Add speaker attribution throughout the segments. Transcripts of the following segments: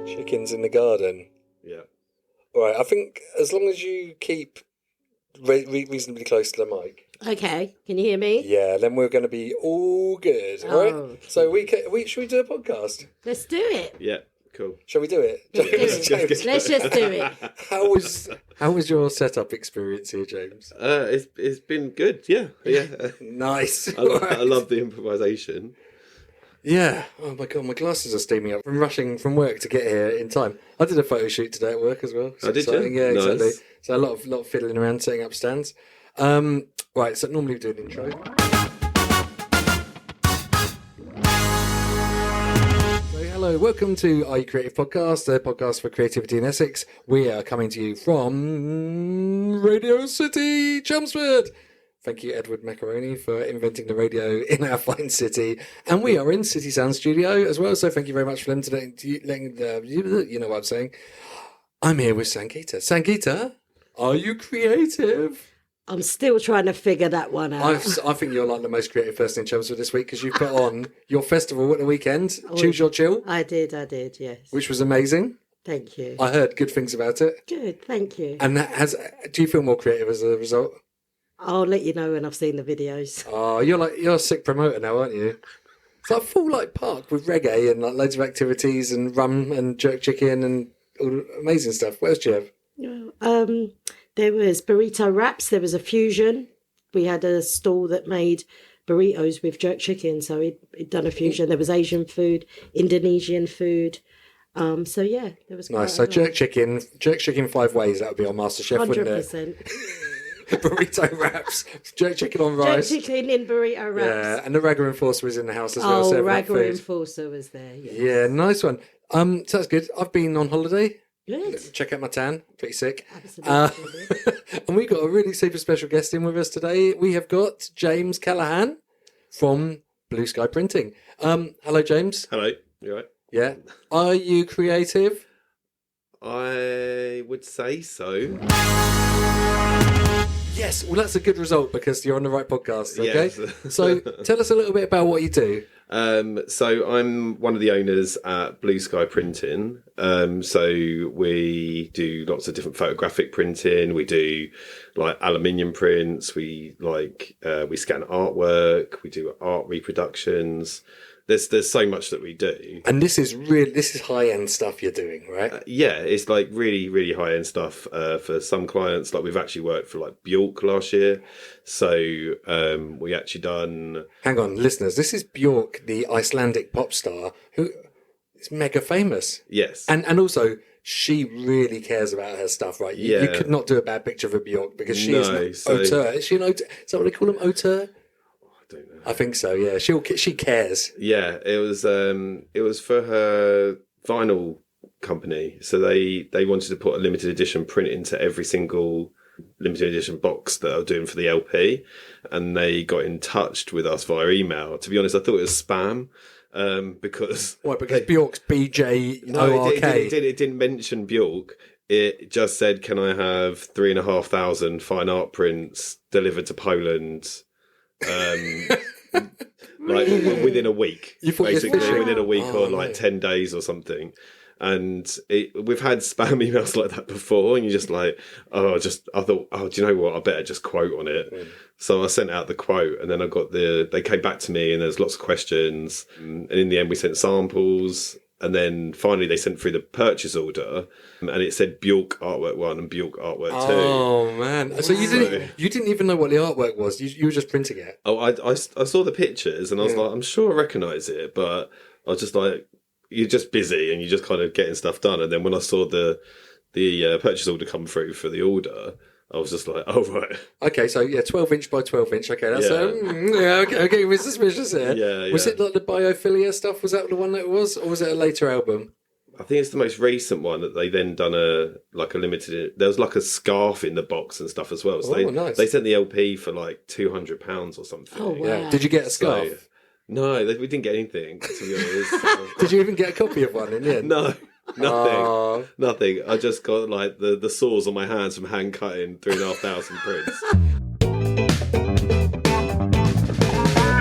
Speaker 1: Chickens in the garden.
Speaker 2: Yeah.
Speaker 1: All right, I think as long as you keep reasonably close to the mic.
Speaker 3: Okay, can you hear me?
Speaker 1: Yeah, then we're going to be all good, all right?
Speaker 3: Okay.
Speaker 1: So should we do a podcast?
Speaker 3: Let's do it.
Speaker 2: Yeah, cool.
Speaker 1: Shall we do it?
Speaker 3: Let's just do it.
Speaker 1: How was your setup experience here, James?
Speaker 2: It's been good, yeah.
Speaker 1: Nice.
Speaker 2: I love the improvisation.
Speaker 1: Yeah. Oh my god, my glasses are steaming up from rushing from work to get here in time. I did a photo shoot today at work as well.
Speaker 2: Did
Speaker 1: exciting.
Speaker 2: you?
Speaker 1: Yeah,
Speaker 2: Nice.
Speaker 1: exactly. So a lot of fiddling around, setting up stands. Right, so normally we do an intro. So hello, welcome to Are You Creative Podcast, the podcast for creativity in Essex. We are coming to you from Radio City, Chelmsford. Thank you, Edward Macaroni, for inventing the radio in our fine city. And we are in City Sound Studio as well, so thank you very much for them today. You know what I'm saying. I'm here with Sangeeta. Sangeeta, are you creative?
Speaker 3: I'm still trying to figure that one out.
Speaker 1: I think you're like the most creative person in Chelmsford this week because you've put on your festival at the weekend, Choose Your Chill.
Speaker 3: I did, yes.
Speaker 1: Which was amazing.
Speaker 3: Thank you.
Speaker 1: I heard good things about it.
Speaker 3: Good, thank you.
Speaker 1: And do you feel more creative as a result?
Speaker 3: I'll let you know when I've seen the videos.
Speaker 1: Oh, you're a sick promoter now, aren't you? It's like a full park with reggae and like loads of activities and rum and jerk chicken and all amazing stuff. What else do you have?
Speaker 3: There was burrito wraps. There was a fusion. We had a stall that made burritos with jerk chicken, so he'd done a fusion. There was Asian food, Indonesian food. So yeah, there was
Speaker 1: nice. So jerk chicken 5 ways. That would be on MasterChef, wouldn't it?
Speaker 3: 100%.
Speaker 1: Burrito wraps, jerk chicken on rice.
Speaker 3: Jerk chicken in burrito wraps.
Speaker 1: Yeah, and the Ragga Enforcer was in the house as well.
Speaker 3: Oh, Ragga Enforcer was there. Yes.
Speaker 1: Yeah, nice one. So that's good. I've been on holiday.
Speaker 3: Good.
Speaker 1: Check out my tan. Pretty sick.
Speaker 3: Absolutely.
Speaker 1: And we got a really super special guest in with us today. We have got James Callaghan from BlueSky Printing. Hello, James.
Speaker 2: Hello, you all right?
Speaker 1: Yeah. Are you creative?
Speaker 2: I would say so.
Speaker 1: Yes, well, that's a good result because you're on the right podcast, okay?
Speaker 2: Yes.
Speaker 1: So tell us a little bit about what you do.
Speaker 2: So I'm one of the owners at BlueSky Printing. So we do lots of different photographic printing. We do like aluminium prints. We scan artwork. We do art reproductions. There's so much that we do.
Speaker 1: And this is high end stuff you're doing, right?
Speaker 2: Yeah, it's like really, really high end stuff for some clients. Like we've actually worked for like Bjork last year. So we actually done.
Speaker 1: Hang on, listeners. This is Bjork, the Icelandic pop star, who is mega famous.
Speaker 2: Yes,
Speaker 1: and also she really cares about her stuff, right? You could not do a bad picture of a Bjork because she is an auteur. Is she an auteur? Is that what they call them, auteur? I think so. Yeah, she cares.
Speaker 2: Yeah, it was for her vinyl company, so they wanted to put a limited edition print into every single limited edition box that I was doing for the LP, and they got in touch with us via email. To be honest, I thought it was spam. Because
Speaker 1: Bjork's BJÖRK.
Speaker 2: No, it didn't mention Bjork. It just said, "Can I have 3,500 fine art prints delivered to Poland?" Like within a week, basically within a week or like 10 days or something. And we've had spam emails like that before, and you're just like, I thought, do you know what? I better just quote on it. So I sent out the quote, and then they came back to me, and there's lots of questions. And in the end, we sent samples. And then finally they sent through the purchase order, and it said Bjork Artwork 1 and Bjork Artwork 2.
Speaker 1: Oh man! So you didn't even know what the artwork was. You were just printing it.
Speaker 2: Oh, I saw the pictures and I was like, I'm sure I recognise it, but I was just like, you're just busy and you're just kind of getting stuff done. And then when I saw the purchase order come through for the order, I was just like, oh, right.
Speaker 1: Okay, so 12-inch by 12-inch. Okay, that's okay. We're suspicious here.
Speaker 2: Yeah.
Speaker 1: Was it like the biophilia stuff? Was that the one that it was, or was it a later album?
Speaker 2: I think it's the most recent one that they then done a limited. There was like a scarf in the box and stuff as well. So
Speaker 1: nice.
Speaker 2: They sent the LP for like £200 or something.
Speaker 3: Oh wow!
Speaker 1: Yeah. Did you get a scarf?
Speaker 2: No, we didn't get anything. To be honest.
Speaker 1: Did you even get a copy of one in the end?
Speaker 2: No. Nothing. I just got like the sores on my hands from hand cutting 3,500 prints.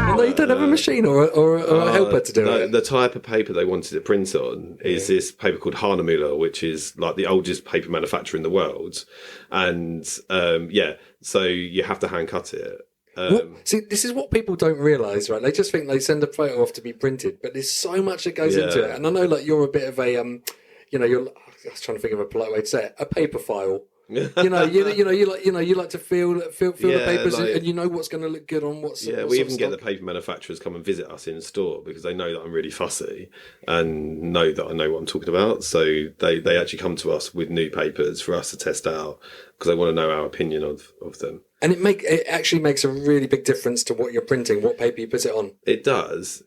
Speaker 1: Well, no, you don't have a machine or a helper to do it.
Speaker 2: The type of paper they wanted to print on is this paper called Hanemüller, which is like the oldest paper manufacturer in the world. And so you have to hand cut it.
Speaker 1: See, this is what people don't realise, right? They just think they send a photo off to be printed, but there's so much that goes into it. And I know, like, you're a bit of a, I was trying to think of a polite way to say it, a paper file. You like to feel the papers, and you know what's going to look good on what's. Yeah,
Speaker 2: we even get the paper manufacturers come and visit us in store because they know that I'm really fussy and know that I know what I'm talking about. So they actually come to us with new papers for us to test out because they want to know our opinion of them. And
Speaker 1: it actually makes a really big difference to what you're printing, what paper you put it on.
Speaker 2: It does,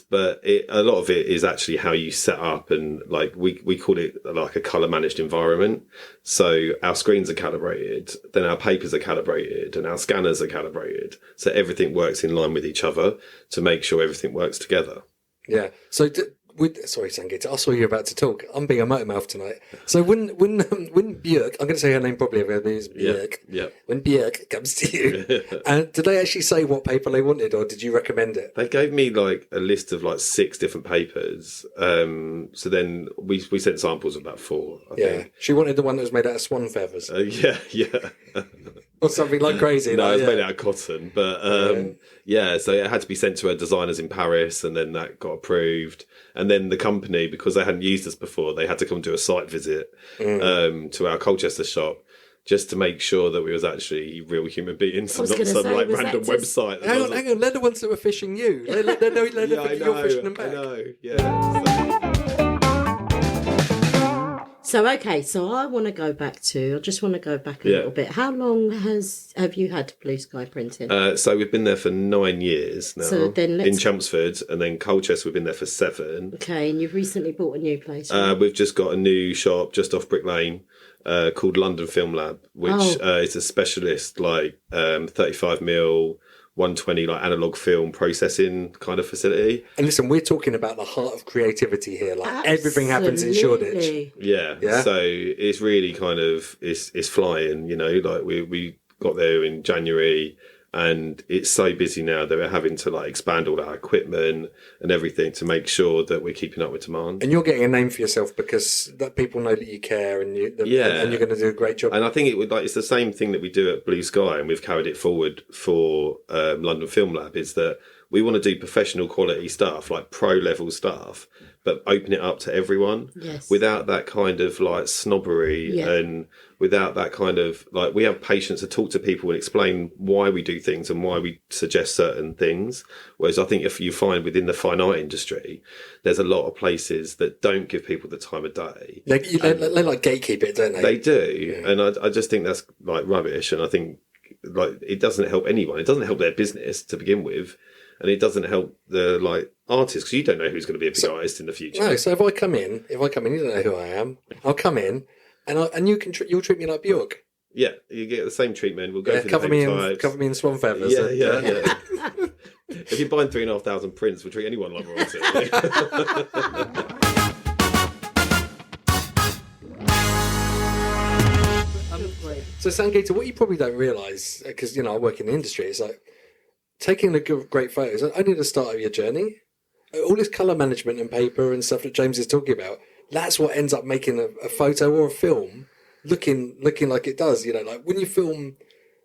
Speaker 2: but a lot of it is actually how you set up, and like we call it like a colour managed environment. So our screens are calibrated, then our papers are calibrated, and our scanners are calibrated. So everything works in line with each other to make sure everything works together.
Speaker 1: Yeah. So sorry, Sangeeta, I saw you about to talk. I'm being a motor mouth tonight. So when Bjork, I'm going to say her name properly, it's Bjork.
Speaker 2: Yeah.
Speaker 1: When Bjork comes to you, did they actually say what paper they wanted, or did you recommend it?
Speaker 2: They gave me like a list of like 6 different papers. So then we sent samples of about 4. I think.
Speaker 1: She wanted the one that was made out of swan feathers.
Speaker 2: Yeah.
Speaker 1: Or something like crazy.
Speaker 2: No, it's made out of cotton. But so it had to be sent to our designers in Paris, and then that got approved. And then the company, because they hadn't used us before, they had to come do a site visit to our Colchester shop just to make sure that we was actually real human beings and not some like random website.
Speaker 1: Hang on, they're the ones that were fishing you. They're you're fishing them back.
Speaker 2: I know, yeah.
Speaker 3: So I want to go back a little bit. How long have you had BlueSky printing?
Speaker 2: So we've been there for 9 years now.
Speaker 3: So then
Speaker 2: in Chelmsford, and then Colchester we've been there for 7.
Speaker 3: Okay, and you've recently bought a new place.
Speaker 2: Right? We've just got a new shop just off Brick Lane called London Film Lab, which is a specialist like 35mm. 120 like analog film processing kind of facility.
Speaker 1: And listen, we're talking about the heart of creativity here. Like Absolutely. Everything happens in Shoreditch.
Speaker 2: Yeah. So it's really kind of it's flying. Like we got there in January, and it's so busy now that we're having to like expand all our equipment and everything to make sure that we're keeping up with demand.
Speaker 1: And you're getting a name for yourself because that people know that you care, and you're going to do a great job.
Speaker 2: And I think it's the same thing that we do at BlueSky, and we've carried it forward for London Film Lab, is that we want to do professional quality stuff, like pro level stuff, but open it up to everyone without that kind of like snobbery and without that kind of like, we have patience to talk to people and explain why we do things and why we suggest certain things. Whereas I think if you find within the fine art industry, there's a lot of places that don't give people the time of day.
Speaker 1: They like gatekeep it, don't they?
Speaker 2: They do. Yeah. And I just think that's like rubbish. And I think like it doesn't help anyone. It doesn't help their business to begin with. And it doesn't help the like artists, because you don't know who's going to be a big artist in the future.
Speaker 1: No, so if I come in, you don't know who I am. I'll come in, and you'll treat me like Bjork.
Speaker 2: Yeah, you get the same treatment. We'll go for the same types.
Speaker 1: Cover me in swan feathers.
Speaker 2: Yeah. If you're buying 3,500 prints, we'll treat anyone like royalty.
Speaker 1: So Sangeeta, what you probably don't realise, because I work in the industry, is like taking the great photos only the start of your journey. All this colour management and paper and stuff that James is talking about, that's what ends up making a photo or a film looking like it does. Like when you film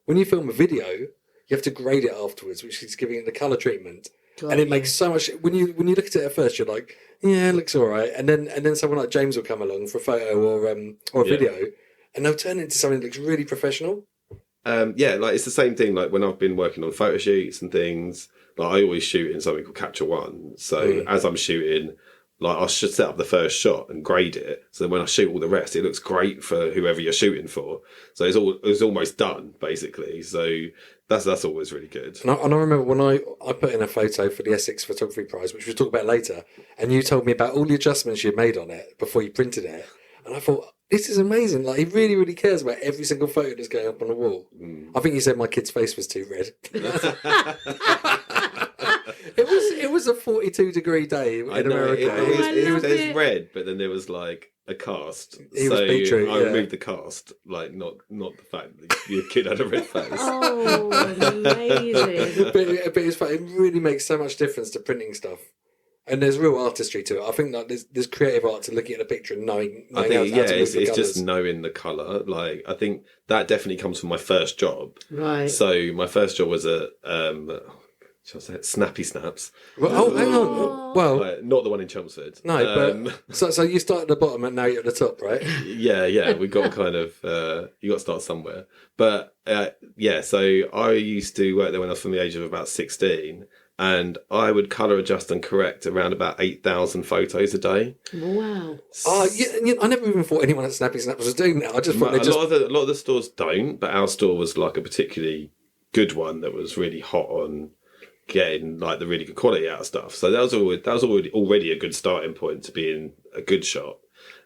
Speaker 1: a video, you have to grade it afterwards, which is giving it the colour treatment. And it makes so much. When you look at it at first, you're like, yeah, it looks all right. And then someone like James will come along for a photo or a video, and they'll turn it into something that looks really professional.
Speaker 2: Like it's the same thing. Like when I've been working on photo shoots and things, like I always shoot in something called Capture One. So as I'm shooting, like I should set up the first shot and grade it. So then when I shoot all the rest, it looks great for whoever you're shooting for. So it's almost done basically. So that's always really good. And
Speaker 1: I remember when I put in a photo for the Essex Photography Prize, which we'll talk about later, and you told me about all the adjustments you'd made on it before you printed it, and I thought, this is amazing. Like, he really, really cares about every single photo that's going up on the wall. I think you said my kid's face was too red. It it was a 42-degree day in America.
Speaker 2: There's red, but then there was like a cast.
Speaker 1: He was beetroot,
Speaker 2: I removed the cast, like not the fact that your kid had a red face.
Speaker 3: Oh, amazing!
Speaker 1: But it's fun. It really makes so much difference to printing stuff. And there's real artistry to it. I think that there's creative art to looking at a picture and knowing how to move the
Speaker 2: it's
Speaker 1: colours.
Speaker 2: just knowing the colour. Like, I think that definitely comes from my first job.
Speaker 3: Right.
Speaker 2: So my first job was at Snappy Snaps.
Speaker 1: Well, hang on. Well,
Speaker 2: not the one in Chelmsford.
Speaker 1: No, but so you start at the bottom and now you're at the top, right?
Speaker 2: Yeah. We got kind of you got to start somewhere. But so I used to work there when I was from the age of about 16. And I would colour adjust and correct around about 8,000 photos a day.
Speaker 3: Wow!
Speaker 1: I never even thought anyone at Snappy Snaps was doing that. I just thought
Speaker 2: a lot of the stores don't, but our store was like a particularly good one that was really hot on getting like the really good quality out of stuff. So that was already a good starting point to being a good shop.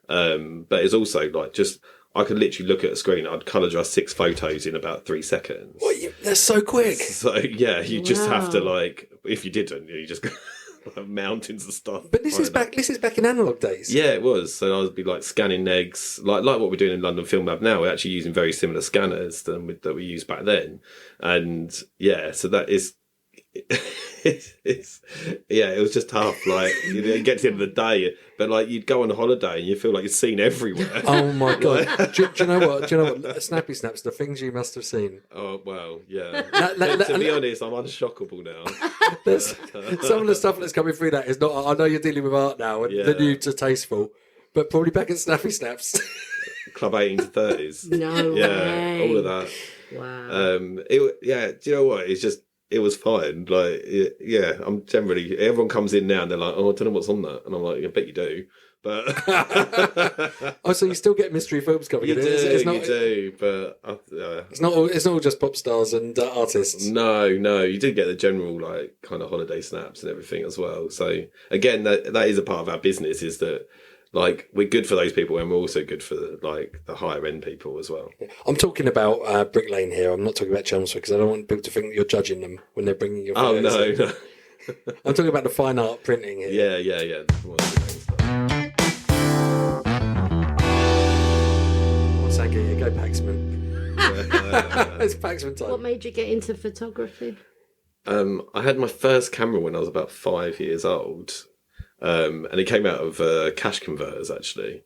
Speaker 2: But it's also like just. I could literally look at a screen. I'd colour adjust 6 photos in about 3 seconds.
Speaker 1: That's so quick.
Speaker 2: So you just have to like. If you didn't, you just have mountains of stuff.
Speaker 1: But this is back in analog days.
Speaker 2: Yeah, it was. So I'd be like scanning negs, like what we're doing in London Film Lab now. We're actually using very similar scanners that we used back then, and so that is. It was just tough. Like you get to the end of the day, but like you'd go on a holiday and you feel like you're seen everywhere.
Speaker 1: Oh my god! do you know what? Snappy Snaps, the things you must have seen.
Speaker 2: Oh well, yeah. To be honest, I'm unshockable now.
Speaker 1: Some of the stuff that's coming through that is not. I know you're dealing with art now, and the new to tasteful, but probably back at Snappy Snaps.
Speaker 2: Club 18 to 30s.
Speaker 3: No way.
Speaker 2: All of that.
Speaker 3: Wow.
Speaker 2: Do you know what? It's just. It was fine. Like, I'm generally... Everyone comes in now and they're like, oh, I don't know what's on that. And I'm like, I bet you do. But...
Speaker 1: so you still get mystery films coming in?
Speaker 2: You do, but...
Speaker 1: It's not all just pop stars and artists.
Speaker 2: No, you do get the general, like, kind of holiday snaps and everything as well. So, again, that is a part of our business, is that like we're good for those people, and we're also good for the higher end people as well.
Speaker 1: I'm talking about Brick Lane here. I'm not talking about Chelmsford, because I don't want people to think that you're judging them when they're bringing your photos.
Speaker 2: No.
Speaker 1: I'm talking about the fine art printing here.
Speaker 2: Yeah.
Speaker 1: What's that? Go Paxman. It's Paxman time.
Speaker 3: What made you get into photography?
Speaker 2: I had my first camera when I was about 5 years old. And it came out of Cash Convertors, actually.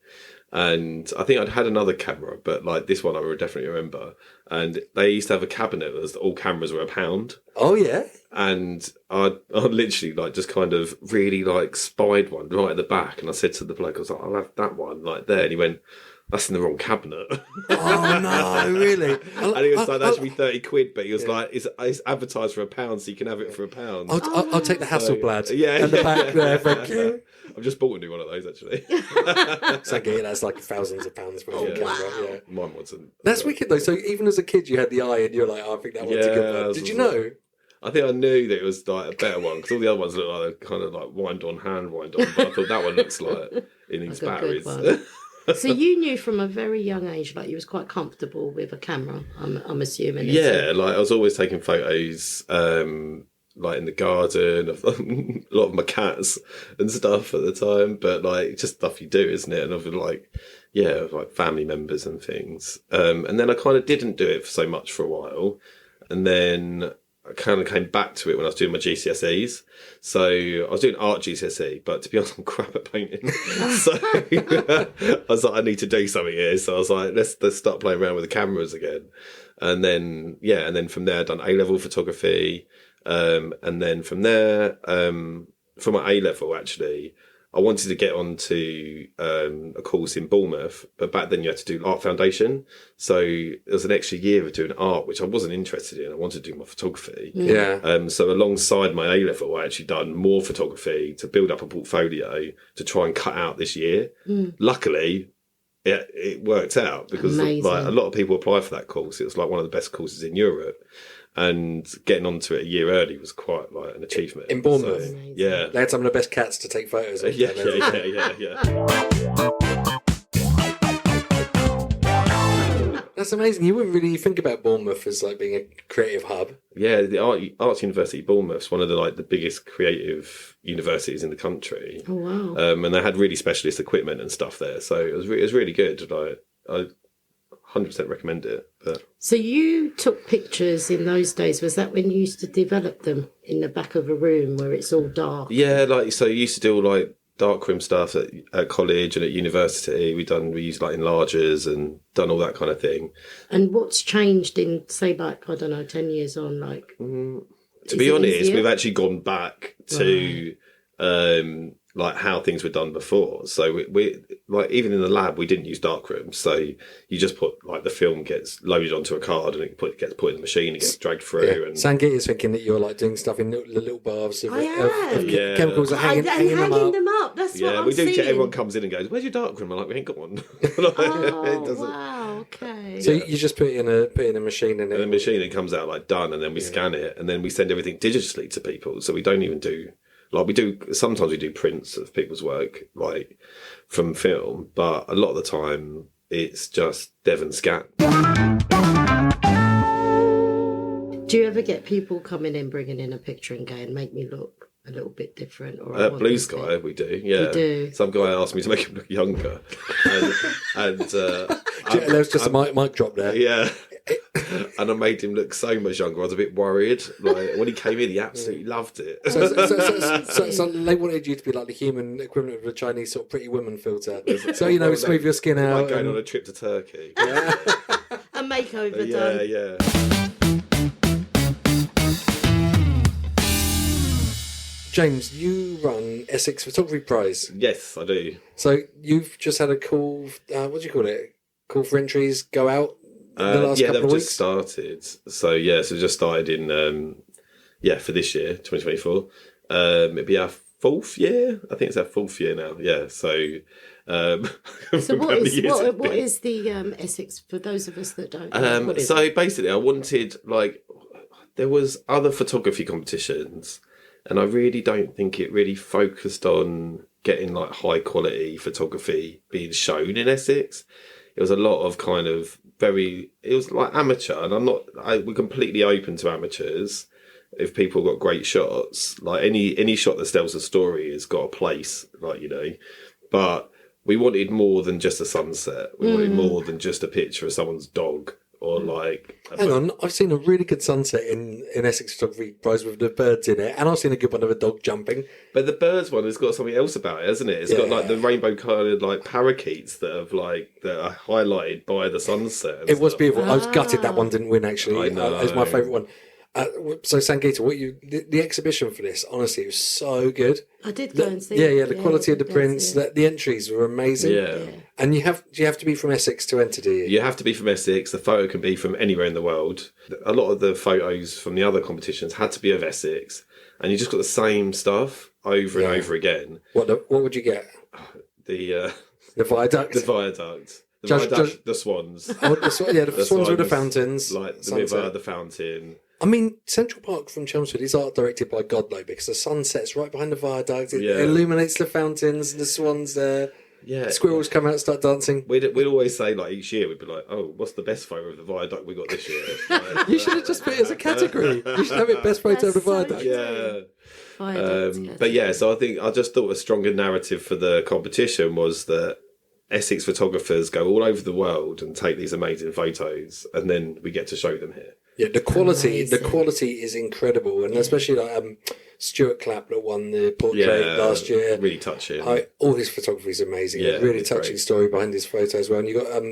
Speaker 2: And I think I'd had another camera, but like this one I would definitely remember. And they used to have a cabinet that was all cameras were £1.
Speaker 1: Oh, yeah?
Speaker 2: And I literally like just kind of really like spied one right at the back. And I said to the bloke, I was like, I'll have that one like there. And he went, that's in the wrong cabinet.
Speaker 1: Oh, no, really?
Speaker 2: And he was like, that should be 30 quid. But he was like, it's advertised for £1, so you can have it for £1.
Speaker 1: I'll take the Hasselblad.
Speaker 2: Yeah.
Speaker 1: And the back there, thank you.
Speaker 2: I've just bought a new one of those, actually.
Speaker 1: That's like thousands of pounds for a camera. Yeah.
Speaker 2: Mine wasn't.
Speaker 1: That's wicked, though. So even as a kid, you had the eye and you're like, oh, I think that one's a good one. Did you know?
Speaker 2: I think I knew that it was like a better one, because all the other ones look like kind of like hand wind on. But I thought that one looks like it needs batteries.
Speaker 3: So you knew from a very young age, like you was quite comfortable with a camera, I'm assuming.
Speaker 2: Yeah, like I was always taking photos, like in the garden of a lot of my cats and stuff at the time. But like just stuff you do, isn't it? And of like family members and things. And then I kind of didn't do it for so much for a while, and then I kind of came back to it when I was doing my GCSEs. So I was doing art GCSE, but to be honest, I'm crap at painting. So I was like, I need to do something here. So I was like, let's start playing around with the cameras again. And then from there, I'd done A-level photography. And then from there, from my A-level, actually, I wanted to get onto a course in Bournemouth, but back then you had to do art foundation. So there was an extra year of doing art, which I wasn't interested in. I wanted to do my photography.
Speaker 1: Yeah.
Speaker 2: So alongside my A-level, I actually done more photography to build up a portfolio to try and cut out this year. Luckily, it worked out, because like a lot of people apply for that course. It was like one of the best courses in Europe. And getting onto it a year early was quite like an achievement.
Speaker 1: In Bournemouth?
Speaker 2: So, yeah.
Speaker 1: They had some of the best cats to take photos of.
Speaker 2: Yeah.
Speaker 1: that's amazing. You wouldn't really think about Bournemouth as like being a creative hub.
Speaker 2: Yeah, the Arts University Bournemouth's one of the biggest creative universities in the country.
Speaker 3: Oh wow!
Speaker 2: And they had really specialist equipment and stuff there, so it was really good. I 100% recommend it. But
Speaker 3: so you took pictures in those days. Was that when you used to develop them in the back of a room where it's all dark?
Speaker 2: Yeah, so you used to do all darkroom stuff at college and at university. We used enlargers and done all that kind of thing.
Speaker 3: And what's changed in, say, I don't know, 10 years on?
Speaker 2: To be honest, we've actually gone back to how things were done before. So we even in the lab, we didn't use darkrooms. So you just put the film gets loaded onto a card and it gets put in the machine and gets dragged through.
Speaker 1: Yeah.
Speaker 2: And
Speaker 1: Sangeet is thinking that you're doing stuff in little baths of
Speaker 3: yeah.
Speaker 1: chemicals and hanging them up.
Speaker 3: That's what I'm
Speaker 2: we do.
Speaker 3: seeing.
Speaker 2: Everyone comes in and goes, "Where's your darkroom?" I'm like, "We ain't got one."
Speaker 3: Wow, okay.
Speaker 1: So you just put in a machine and
Speaker 2: the machine comes out done, and then we scan it, and then we send everything digitally to people. So we don't even do. Sometimes we do prints of people's work, from film, but a lot of the time it's just dev and scan.
Speaker 3: Do you ever get people coming in, bringing in a picture and going, make me look a little bit different? Or
Speaker 2: BlueSky, we do, yeah.
Speaker 3: You do?
Speaker 2: Some guy asked me to make him look younger.
Speaker 1: There was just a mic drop there.
Speaker 2: Yeah. And I made him look so much younger. I was a bit worried. When he came in, he absolutely loved it.
Speaker 1: So they wanted you to be the human equivalent of a Chinese sort of Pretty Woman filter. So smooth your skin out.
Speaker 2: Like going on a trip to Turkey.
Speaker 1: Yeah.
Speaker 3: A makeover done.
Speaker 2: Yeah.
Speaker 1: James, you run Essex Photography Prize.
Speaker 2: Yes, I do.
Speaker 1: So you've just had a call. What do you call it? Call for entries go out. The last couple of weeks?
Speaker 2: Just started. So just started in for this year, 2024. It'd be our 4th year. I think it's our 4th year now. Yeah. So
Speaker 3: what is the Essex for those of us that don't know?
Speaker 2: Basically, I wanted there was other photography competitions, and I really don't think it really focused on getting high quality photography being shown in Essex. It was a lot of it was amateur, and we're completely open to amateurs. If people got great shots, any shot that tells a story has got a place, but we wanted more than just a sunset. We wanted more than just a picture of someone's dog or
Speaker 1: Hang on, I've seen a really good sunset in Essex Photography Prize with the birds in it, and I've seen a good one of a dog jumping.
Speaker 2: But the birds one has got something else about it, hasn't it? It's got the rainbow coloured parakeets that have that are highlighted by the sunset.
Speaker 1: It was beautiful. I was gutted that one didn't win. Actually,
Speaker 2: I know.
Speaker 1: It's my favourite one. So Sangeeta, the exhibition for this, honestly, it was so good.
Speaker 3: I did go and see it.
Speaker 1: Yeah, the quality of the prints, the entries were amazing.
Speaker 2: Yeah.
Speaker 1: And do you have to be from Essex to enter, do you?
Speaker 2: You have to be from Essex. The photo can be from anywhere in the world. A lot of the photos from the other competitions had to be of Essex, and you just got the same stuff over and over again.
Speaker 1: What would you get?
Speaker 2: The
Speaker 1: viaduct.
Speaker 2: The viaduct. The swans.
Speaker 1: Oh, the swans with the fountains.
Speaker 2: The river, the fountain.
Speaker 1: I mean, Central Park from Chelmsford is art directed by God, though, because the sun sets right behind the viaduct. It illuminates the fountains, the swans there. Yeah. Squirrels come out and start dancing.
Speaker 2: We'd always say, each year, we'd be like, oh, what's the best photo of the viaduct we got this year?
Speaker 1: You should have just put it as a category. You should have it best photo of the viaduct.
Speaker 2: So I just thought a stronger narrative for the competition was that Essex photographers go all over the world and take these amazing photos, and then we get to show them here.
Speaker 1: Yeah, the quality is incredible, and especially Stuart Clapp that won the portrait last year.
Speaker 2: Really touching.
Speaker 1: All his photography is amazing. Yeah, really touching story behind his photos as well. And you got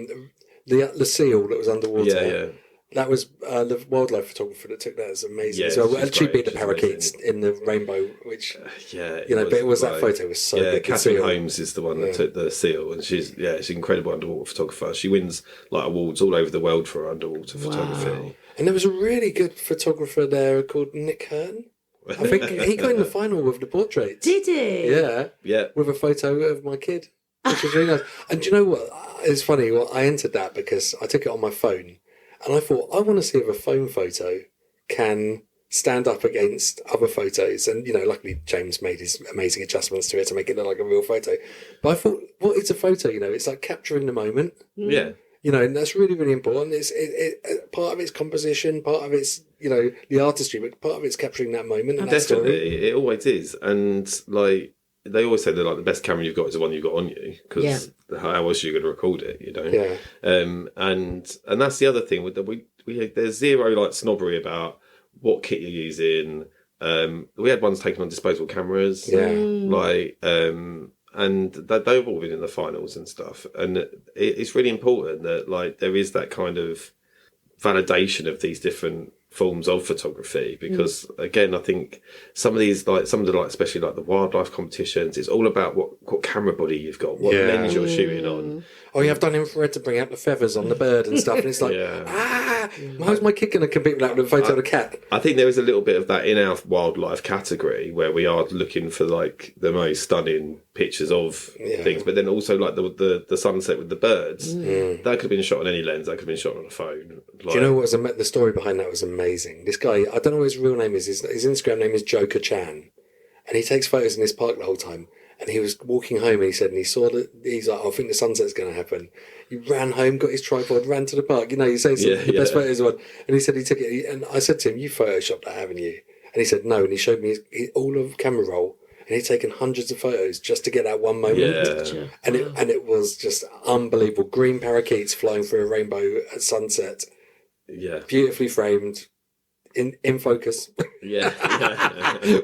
Speaker 1: the seal that was underwater.
Speaker 2: Yeah.
Speaker 1: That was the wildlife photographer that took that. It's amazing. Yeah, so she beat the parakeets in the rainbow, which that photo was so good.
Speaker 2: Catherine Holmes is the one that took the seal, and she's an incredible underwater photographer. She wins awards all over the world for her underwater photography.
Speaker 1: And there was a really good photographer there called Nick Hearn. I think he got in the final with the portraits.
Speaker 3: Did he?
Speaker 2: Yeah.
Speaker 1: With a photo of my kid, which was really nice. And do you know what? It's funny. Well, I entered that because I took it on my phone. And I thought, I want to see if a phone photo can stand up against other photos. And, luckily James made his amazing adjustments to it to make it look like a real photo. But I thought, what is a photo? It's like capturing the moment.
Speaker 2: Yeah.
Speaker 1: and that's really, really important. It's part of its composition, part of its, the artistry, but part of it's capturing that moment. And
Speaker 2: definitely,
Speaker 1: story.
Speaker 2: It always is. And like they always say that like the best camera you've got is the one you've got on you, because how else are you going to record it?
Speaker 1: Yeah.
Speaker 2: And that's the other thing with there's zero like snobbery about what kit you're using. We had ones taken on disposable cameras.
Speaker 1: Yeah.
Speaker 2: And they've all been in the finals and stuff. And it's really important that like there is that kind of validation of these different forms of photography, because again, I think some of the especially like the wildlife competitions, it's all about what camera body you've got, what lens you're shooting on.
Speaker 1: Oh, you have done infrared to bring out the feathers on the bird and stuff, and it's like, how's my kid going to compete with that with a photo of a cat?
Speaker 2: I think there is a little bit of that in our wildlife category where we are looking for like the most stunning pictures of things, but then also like the sunset with the birds, that could have been shot on any lens, that could have been shot on a phone.
Speaker 1: Do you know what the story behind that was amazing? This guy, I don't know what his real name is, his Instagram name is Joker Chan, and he takes photos in this park the whole time. And he was walking home, and he said, and he saw that he's like, I think the sunset's going to happen. He ran home, got his tripod, ran to the park. You say the best photos of one. And he said he took it, and I said to him, you photoshopped that, haven't you? And he said no, and he showed me all of camera roll, and he'd taken hundreds of photos just to get that one moment.
Speaker 2: Yeah.
Speaker 1: And it was just unbelievable. Green parakeets flying through a rainbow at sunset.
Speaker 2: Yeah.
Speaker 1: Beautifully framed, in focus.
Speaker 2: Yeah.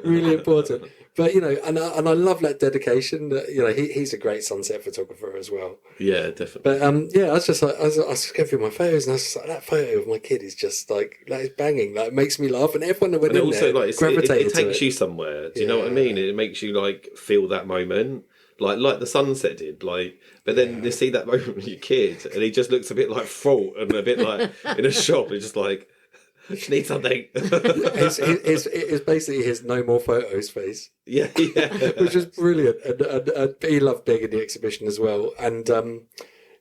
Speaker 1: Really important. But and I love that dedication. That he's a great sunset photographer as well.
Speaker 2: Yeah, definitely.
Speaker 1: But I was just like, I was going through my photos, and I was just like, that photo of my kid is just like that is banging. Like, it makes me laugh, and everyone that went in there gravitated
Speaker 2: it takes you somewhere. Do you know what I mean? It makes you like feel that moment, like the sunset did. Like, but then you see that moment with your kid, and he just looks a bit like fraught and a bit like in a shop. He's just like, need something.
Speaker 1: It's basically his no more photos face.
Speaker 2: Yeah.
Speaker 1: Which is brilliant, and he loved being in the exhibition as well. And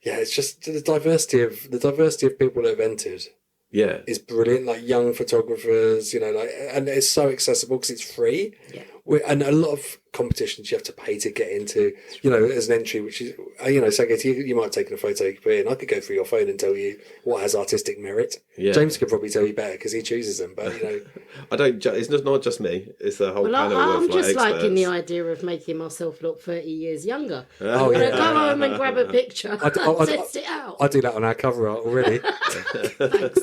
Speaker 1: it's just the diversity of people that have entered.
Speaker 2: Yeah,
Speaker 1: is brilliant. Like young photographers, and it's so accessible because it's free. Yeah. And a lot of competitions you have to pay to get into, as an entry, which is, so you might have taken a photo, you put in. I could go through your phone and tell you what has artistic merit. Yeah. James could probably tell you better because he chooses them, but
Speaker 2: I don't. It's not just me. It's a whole panel
Speaker 3: I'm
Speaker 2: of
Speaker 3: just
Speaker 2: experts.
Speaker 3: liking the idea of making myself look 30 years younger.
Speaker 1: Oh, yeah.
Speaker 3: Go home and grab a picture. Test it out.
Speaker 1: I do that on our cover art already.
Speaker 3: Thanks.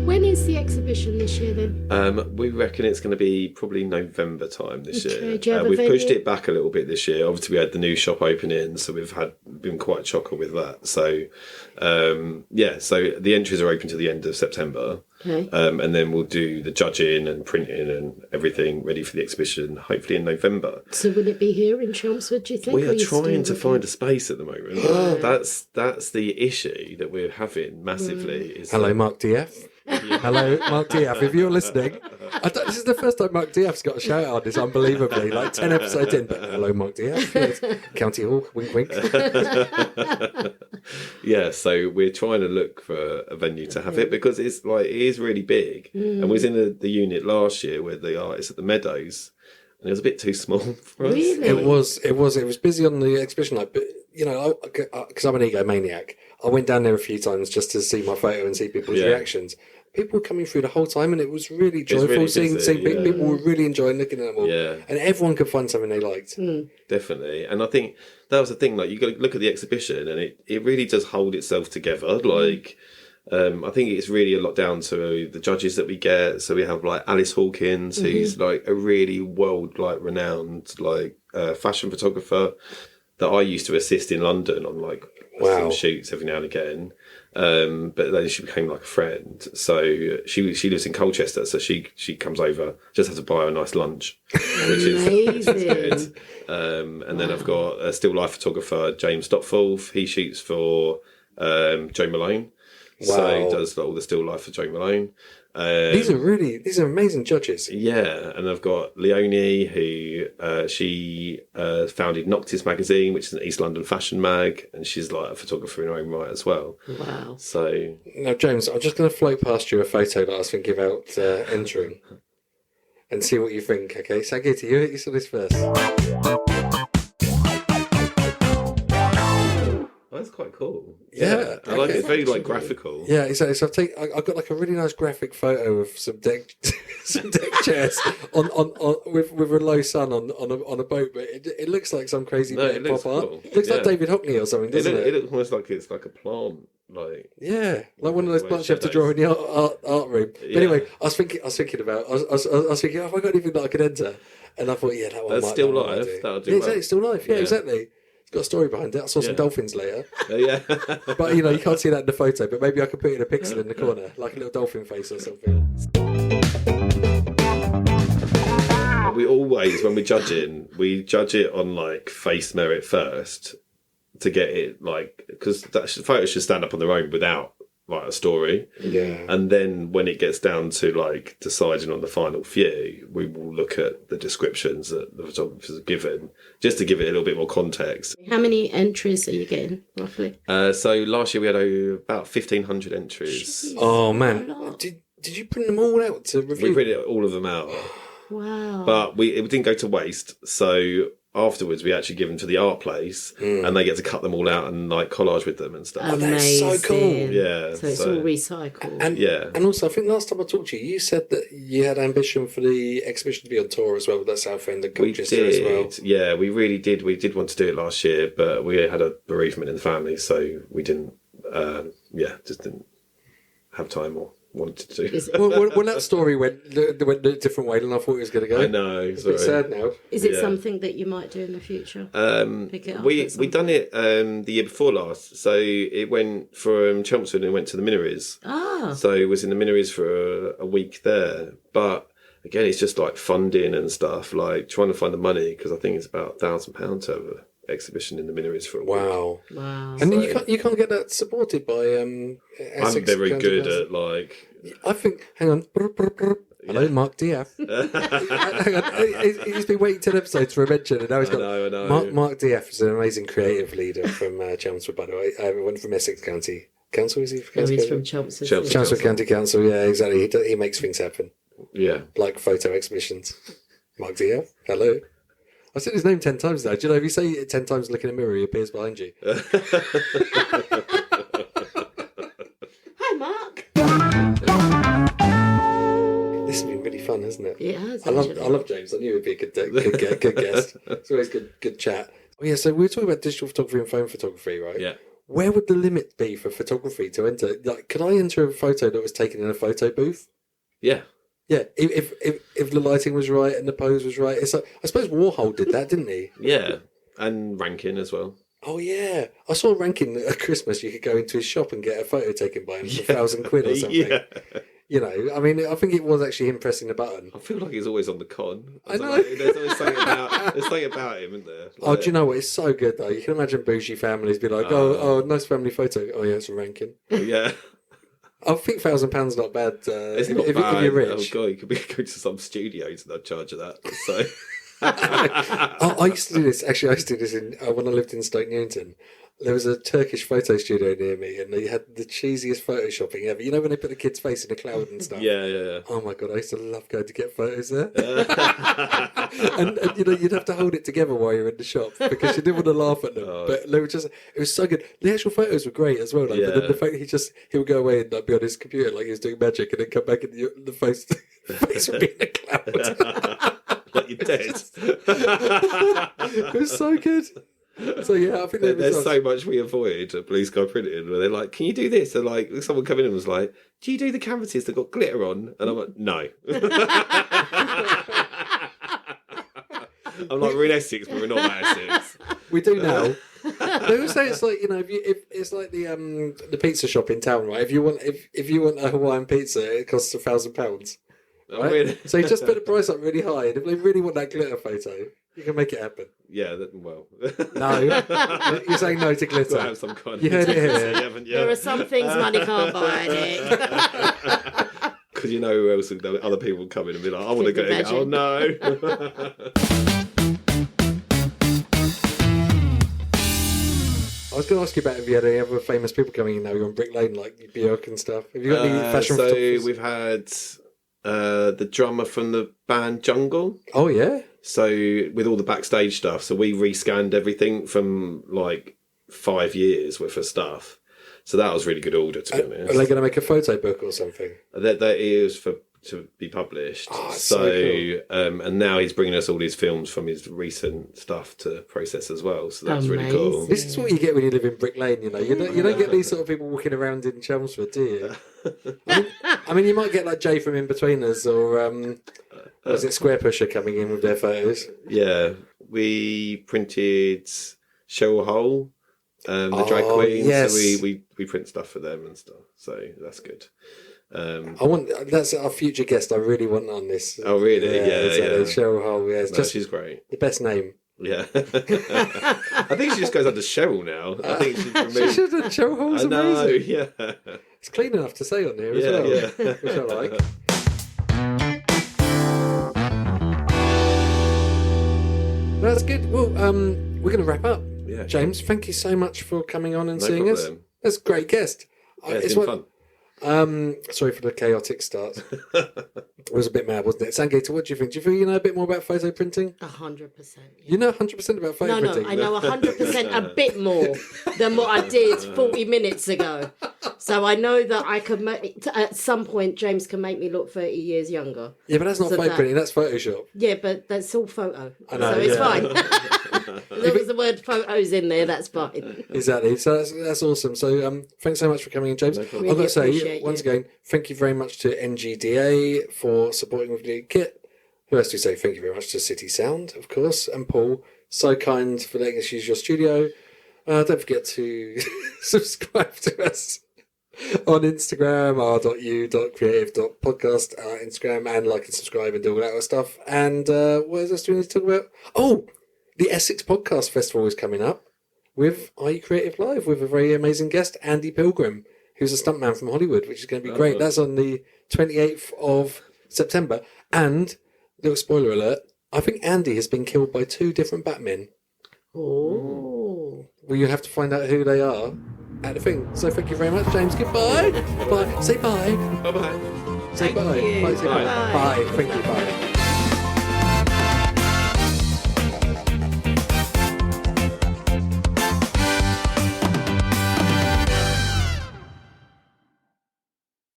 Speaker 3: When is the exhibition this year then?
Speaker 2: We reckon it's going to be probably November time this year.
Speaker 3: Do you have a
Speaker 2: we've
Speaker 3: venue?
Speaker 2: pushed it back a little bit this year. Obviously, we had the new shop opening, so we've been quite chocker with that. So, so the entries are open to the end of September.
Speaker 3: Okay.
Speaker 2: And then we'll do the judging and printing and everything ready for the exhibition, hopefully in November.
Speaker 3: So will it be here in Chelmsford, do you think?
Speaker 2: We are trying to find a space at the moment. That's the issue that we're having massively.
Speaker 1: Hello, Marc De'Ath. Hello, Marc De'Ath. If you're listening, this is the first time Marc De'Ath's got a shout out. This unbelievably, like 10 episodes in. But hello, Marc De'Ath. Yes. County Hawk, wink, wink.
Speaker 2: Yeah, so we're trying to look for a venue to have it because it is really big. And we was in the unit last year where the artists at the Meadows, and it was a bit too small for us.
Speaker 3: Really?
Speaker 1: It was busy on the exhibition night, but because I'm an egomaniac, I went down there a few times just to see my photo and see people's reactions. People were coming through the whole time, and it was really joyful
Speaker 2: really
Speaker 1: seeing people were really enjoying looking at them all.
Speaker 2: Yeah.
Speaker 1: And everyone could find something they liked.
Speaker 2: Definitely. And I think that was the thing, like you got to look at the exhibition and it really does hold itself together. Like I think it's really a lot down to the judges that we get. So we have like Alice Hawkins, who's like a really renowned fashion photographer that I used to assist in London on some shoots every now and again. But then she became like a friend. So she lives in Colchester, so she comes over, just has to buy her a nice lunch, which is good. And then I've got a still life photographer, James Stopforth. He shoots for Joe Malone.
Speaker 1: Wow.
Speaker 2: So he does all the still life for Joe Malone.
Speaker 1: These are amazing judges.
Speaker 2: Yeah, and I've got Leonie, who she founded Noctis magazine, which is an East London fashion mag, and she's like a photographer in her own right as well.
Speaker 3: Wow.
Speaker 2: So
Speaker 1: now, James, I'm just going to float past you a photo that I was thinking about entering. and see what you think. Okay, Sagita, you saw this first.
Speaker 2: Oh, that's quite cool.
Speaker 1: Yeah,
Speaker 2: I like it. It's very like graphical.
Speaker 1: Yeah, so I've got like a really nice graphic photo of some deck chairs on with a low sun on a boat, but it looks like some crazy bit of pop art.
Speaker 2: Cool.
Speaker 1: It looks like David Hockney or something, doesn't it?
Speaker 2: It looks almost like it's like a plant. Like
Speaker 1: one of those plants you have to draw in the art room. But anyway, I was thinking about. I was thinking, have I got anything that I could enter? And I thought, that one. That's
Speaker 2: still life. That'll do.
Speaker 1: Yeah, exactly, still life. Yeah, exactly. It's got a story behind it. I saw some dolphins later.
Speaker 2: Yeah.
Speaker 1: But you can't see that in the photo. But maybe I could put in a pixel in the corner, like a little dolphin face or something.
Speaker 2: We always, when we're judging, we judge it on like face merit first to get it like, because that photo should stand up on their own without like a story.
Speaker 1: Yeah.
Speaker 2: And then when it gets down to like deciding on the final few, we will look at the descriptions that the photographers have given, just to give it a little bit more context.
Speaker 3: How many entries are you getting roughly?
Speaker 2: So last year we had about 1,500 entries.
Speaker 3: Jeez,
Speaker 1: oh man, did you print them all out to review?
Speaker 2: We printed all of them out.
Speaker 3: Wow.
Speaker 2: But it didn't go to waste. So afterwards we actually give them to the art place and they get to cut them all out and like collage with them and stuff.
Speaker 1: Oh, that's so cool.
Speaker 2: Yeah.
Speaker 3: So it's all recycled.
Speaker 1: And also I think last time I talked to you, you said that you had ambition for the exhibition to be on tour as well with that Southend and Colchester as well.
Speaker 2: Yeah, we really did. We did want to do it last year, but we had a bereavement in the family, so we didn't just didn't have time or wanted to do.
Speaker 1: Well, that story went a different way than I thought it was going to go.
Speaker 2: I know.
Speaker 1: It's a bit sad now.
Speaker 3: Is it something that you might do in the future?
Speaker 2: Pick it up. We done it the year before last, so it went from Chelmsford and it went to the Minories. So it was in the Minories for a week there, but again, it's just like funding and stuff, like trying to find the money, because I think it's about £1,000 to have an exhibition in the Minories for a week.
Speaker 1: Wow. And then you can't get that supported by Essex.
Speaker 2: I'm very good at like.
Speaker 1: I think. Hang on. Hello, Marc De'Ath. Hang on. He's been waiting 10 episodes for a mention, and now he's got.
Speaker 2: I know.
Speaker 1: Marc De'Ath is an amazing creative leader from Chelmsford, by the way. Went from Essex County Council. Is he?
Speaker 3: He's from Chelmsford.
Speaker 1: Chelmsford County Council. Yeah, exactly. He makes things happen.
Speaker 2: Yeah.
Speaker 1: Like photo exhibitions. Marc De'Ath. Hello. I've said his name 10 times now. Do you know if you say it 10 times, look in a mirror, he appears behind you?
Speaker 3: Hi, Mark.
Speaker 1: This has been really fun, hasn't it?
Speaker 3: It has.
Speaker 1: I love James. I knew he'd be a good guest. It's always good chat. Oh yeah, so we were talking about digital photography and phone photography, right?
Speaker 2: Yeah.
Speaker 1: Where would the limit be for photography to enter? Like, could I enter a photo that was taken in a photo booth?
Speaker 2: Yeah.
Speaker 1: Yeah, if the lighting was right and the pose was right. It's like, I suppose Warhol did that, didn't he?
Speaker 2: Yeah, and Rankin as well.
Speaker 1: Oh yeah, I saw Rankin at Christmas. You could go into his shop and get a photo taken by him for £1,000 or something.
Speaker 2: Yeah.
Speaker 1: You know, I mean, I think it was actually him pressing the button.
Speaker 2: I feel like he's always on the con.
Speaker 1: I know.
Speaker 2: There's always something about him, isn't there?
Speaker 1: Oh, do you know what? It's so good though. You can imagine bougie families be like, "Oh, nice family photo." Oh yeah, it's a Rankin.
Speaker 2: Yeah.
Speaker 1: I think £1,000 not bad.
Speaker 2: It's not bad.
Speaker 1: If you're rich.
Speaker 2: Oh god, you could go to some studios and they'll charge you that. So.
Speaker 1: I used to do this. Actually, I used to do this when I lived in Stoke Newington. There was a Turkish photo studio near me, and they had the cheesiest photoshopping ever. You know when they put the kid's face in a cloud and stuff?
Speaker 2: Yeah.
Speaker 1: Oh my god, I used to love going to get photos there. and you know, you'd have to hold it together while you're in the shop because you didn't want to laugh at them. But they were it was so good. The actual photos were great as well. Like, but then the fact he would go away and like, be on his computer like he was doing magic, and then come back and the face would be in a cloud.
Speaker 2: Like you're dead.
Speaker 1: It was so good. So yeah, I think
Speaker 2: there's so much we avoid at BlueSky Printing where they're like, "Can you do this?" And like someone come in and was like, "Do you do the canvases that got glitter on?" And I'm like, "No." I'm like, "We're in Essex, but we're not Essex."
Speaker 1: We do now. They always say it's like, you know, if it's like the pizza shop in town, right? If you want a Hawaiian pizza, it costs £1,000. Right?
Speaker 2: Oh, really?
Speaker 1: So you just put the price up really high, and if they really want that glitter photo, you can make it happen.
Speaker 2: Yeah, well.
Speaker 1: No, you're saying no to glitter.
Speaker 2: Have some kind
Speaker 1: you heard it here.
Speaker 2: Haven't you?
Speaker 3: There are some things money can't buy, Nick.
Speaker 2: Because you know who else? Other people come in and be like, "I want to go." Oh no.
Speaker 1: I was going to ask you about if you had any other famous people coming in now. You're on Brick Lane, like Bjork and stuff. Have you got any fashion photographers?
Speaker 2: So we've had the drummer from the band Jungle.
Speaker 1: Oh, yeah?
Speaker 2: So with all the backstage stuff, so we rescanned everything from like 5 years worth of stuff. So that was really good order, to be honest.
Speaker 1: Are they going to make a photo book or something?
Speaker 2: That is to be published.
Speaker 1: So cool.
Speaker 2: And now he's bringing us all his films from his recent stuff to process as well. So that's really cool.
Speaker 1: This is what you get when you live in Brick Lane, you know. You don't get these sort of people walking around in Chelmsford, do you? I mean, you might get like Jay from In-Betweeners or was it Square Pusher coming in with their photos?
Speaker 2: Yeah, we printed Cheryl Hole, the drag queen.
Speaker 1: Yes.
Speaker 2: So we print stuff for them and stuff. So that's good.
Speaker 1: That's our future guest. I really want on this.
Speaker 2: Oh, really? Yeah.
Speaker 1: Cheryl Hole. Yeah,
Speaker 2: she's great.
Speaker 1: The best name.
Speaker 2: Yeah. I think she just goes under Cheryl now. I think she's removed.
Speaker 1: She should have. Cheryl Hole's amazing.
Speaker 2: Yeah.
Speaker 1: It's clean enough to say on here as well.
Speaker 2: Yeah.
Speaker 1: Which I like. That's good. Well, we're going to wrap up.
Speaker 2: Yeah.
Speaker 1: James, thank you so much for coming on and seeing us. That's a great guest.
Speaker 2: Yeah, it's been fun.
Speaker 1: Sorry for the chaotic start. It was a bit mad, wasn't it? Sangator, what do you think? Do you feel you know a bit more about photo printing?
Speaker 3: 100%. Yeah.
Speaker 1: You know 100% about photo printing?
Speaker 3: No, I know 100% a bit more than what I did 40 minutes ago. So I know that I could at some point James can make me look 30 years younger.
Speaker 1: Yeah, but that's not photo printing, that's Photoshop.
Speaker 3: Yeah, but that's all photo.
Speaker 1: I know,
Speaker 3: so it's fine. As long as the word photos in there, that's fine.
Speaker 1: Exactly. So that's awesome. So thanks so much for coming in, James. I've got to say, once again, thank you very much to NGDA for supporting with the kit. Who else do you say? Thank you very much to City Sound, of course, and Paul. So kind for letting us use your studio. Don't forget to subscribe to us on Instagram, r.u.creative.podcast, Instagram, and like and subscribe and do all that other stuff. And what else do we need to talk about? Oh, the Essex Podcast Festival is coming up with Are You Creative Live with a very amazing guest, Andy Pilgrim, who's a stuntman from Hollywood, which is going to be great. That's on the 28th of September. And, little spoiler alert, I think Andy has been killed by 2 different Batmen.
Speaker 3: Oh.
Speaker 1: Well, you have to find out who they are at the thing. So thank you very much, James. Goodbye. Bye. Say bye.
Speaker 2: Bye-bye.
Speaker 1: Say bye. Bye. Say bye. Bye. Thank you. Bye.